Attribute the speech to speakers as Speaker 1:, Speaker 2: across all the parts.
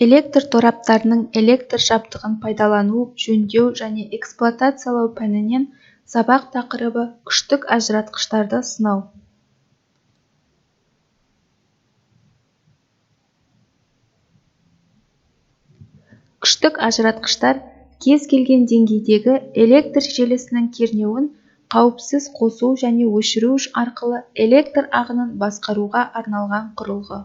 Speaker 1: Электр тораптарының электр жабдығын пайдалану, жөндеу және эксплуатациялау пәнінен сабақ тақырыбы күштік ажыратқыштарды сынау. Күштік ажыратқыштар кез келген деңгейдегі электр желісінің кернеуін қауіпсіз қосу және өшіру арқылы электр ағынын басқаруға арналған құрылғы.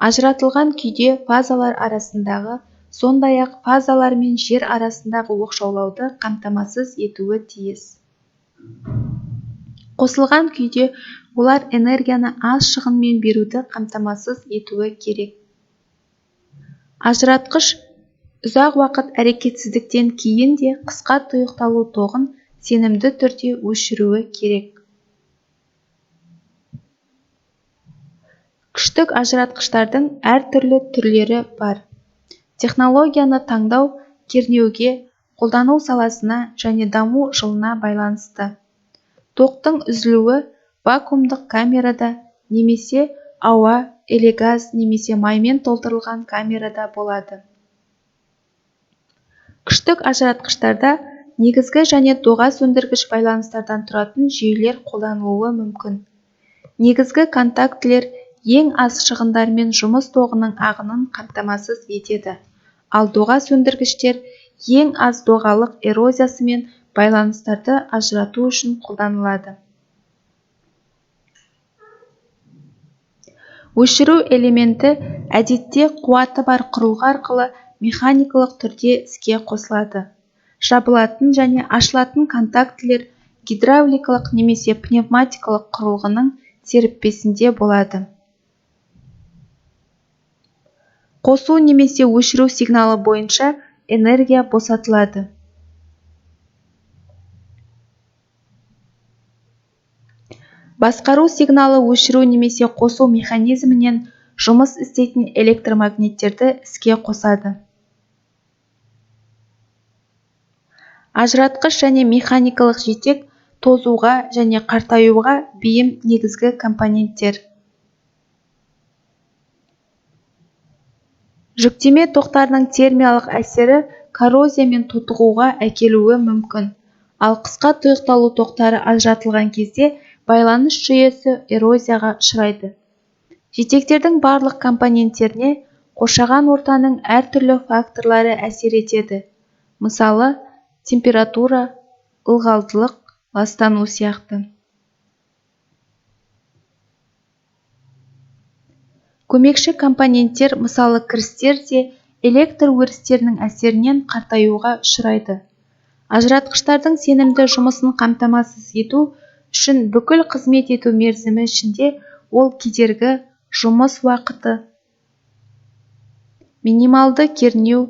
Speaker 1: Ажыратылған күйде фазалар арасындағы, сондай-ақ фазалар мен жер арасындағы оқшаулауды қамтамасыз етуі тиіс. Қосылған күйде олар энергияны аз шығынмен беруді қамтамасыз етуі керек. Ажыратқыш ұзақ уақыт әрекетсіздіктен кейін де қысқа тұйықталу тоғын сенімді түрде өшіруі керек. Күштік ажыратқыштардың әртүрлі түрлері бар. Технологияны таңдау кернеуге, қолдану саласына және даму жылына байланысты. Тоқтың үзілуі вакуумдық камерада немесе ауа, элегаз немесе маймен толтырылған камерада болады. Күштік ажыратқыштарда негізгі және доға сөндіргіш байланыстардан тұратын жүйелер қолданылуы мүмкін. Негізгі контактілер ең аз шығындармен жұмыс тоғының ағынын қамтамасыз етеді, ал доға сөндіргіштер ең аз доғалық эрозиясымен байланыстарды ажырату үшін қолданылады. Өшіру элементі әдетте қуаты бар құрылғы арқылы механикалық түрде іске қосылады. Жабылатын және ашылатын контактілер гидравликалық немесе пневматикалық құрылғының серіппесінде болады. Қосу немесе өшіру сигналы бойынша энергия босатылады. Басқару сигналы өшіру немесе қосу механизмінен жұмыс істейтін электромагниттерді іске қосады. Ажыратқыш және механикалық жетек тозуға және қартаюға бейім негізгі компоненттер. Жүктеме тоқтарының термиялық әсері коррозия мен тотығуға әкелуі мүмкін, ал қысқа тұйықталу тоқтары ажыратылған кезде байланыс жүйесі эрозияға ұшырайды. Жетектердің барлық компоненттеріне қоршаған ортаның әртүрлі факторлары әсер етеді. Мысалы, температура, ылғалдылық, ластану сияқты. Көмекші компоненттер, мысалы кірістер де электр өрістерінің әсерінен қартаюға ұшырайды. Ажыратқыштардың сенімді жұмысын қамтамасыз ету үшін бүкіл қызмет ету мерзімі ішінде ол кедергі, жұмыс уақыты, минималды кернеу,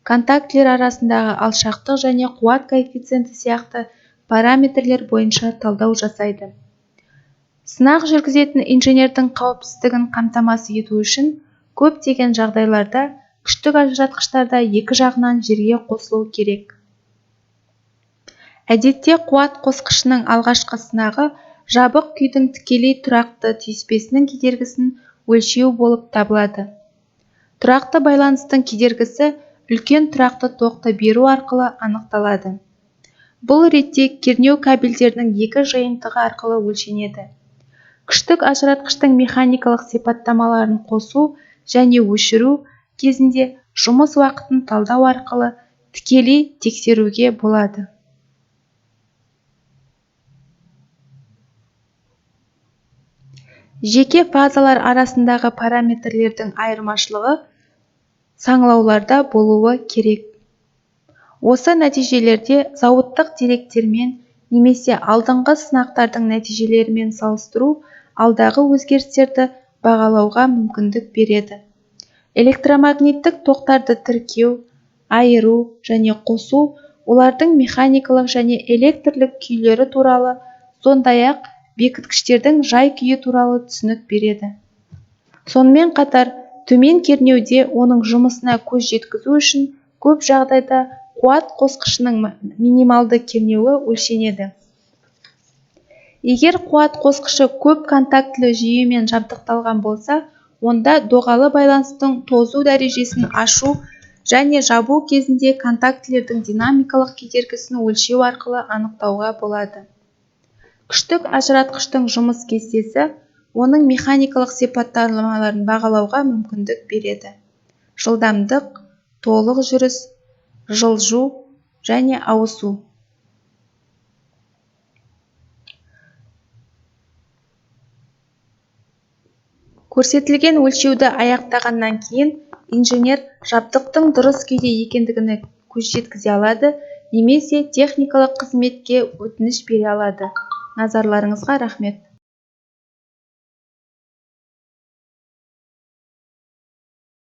Speaker 1: контактілер арасындағы алшақтық және қуат коэффициенті сияқты параметрлер бойынша талдау жасайды. Сынақ жүргізетін инженердің қауіпсіздігін қамтамасыз ету үшін көптеген жағдайларда күштік ажыратқыштарда екі жағынан жерге қосылу керек. Әдетте қуат қосқышының алғашқы сынағы жабық күйдің тікелей тұрақты түйіспесінің кедергісін өлшеу болып табылады. Тұрақты байланыстың кедергісі үлкен тұрақты тоқты беру арқылы анықталады. Бұл ретте кернеу кабельдерінің екі жиынтығы арқылы өлшенеді. Күштік ажыратқыштың механикалық сипаттамаларын қосу және өшіру кезінде жұмыс уақытын талдау арқылы тікелей тексеруге болады. Жеке фазалар арасындағы параметрлердің айырмашылығы саңылауларда болуы керек. Осы нәтижелерде зауыттық деректермен немесе алдыңғы сынақтардың нәтижелерімен салыстыру алдағы өзгерістерді бағалауға мүмкіндік береді. Электромагниттік тоқтарды тіркеу, айыру және қосу олардың механикалық және электрлік күйлері туралы, сондай-ақ бекіткіштердің жай күйі туралы түсінік береді. Сонымен қатар, төмен кернеуде оның жұмысына көз жеткізу үшін көп жағдайда қуат қосқышының минималды кернеуі өлшенеді. Егер қуат қосқышы көп контактілі жүйемен жабдықталған болса, онда доғалы байланыстың тозу дәрежесін ашу және жабу кезінде контактілердің динамикалық кедергісін өлшеу арқылы анықтауға болады. Күштік ажыратқыштың жұмыс кестесі оның механикалық сипаттамаларын бағалауға мүмкіндік береді. Жылдамдық, толық жүріс, жылжу және ауысу. Көрсетілген өлшеуді аяқтағаннан кейін инженер жабдықтың дұрыс күйде екендігіне көз жеткізе алады немесе техникалық қызметке өтініш бере алады. Назарларыңызға рахмет.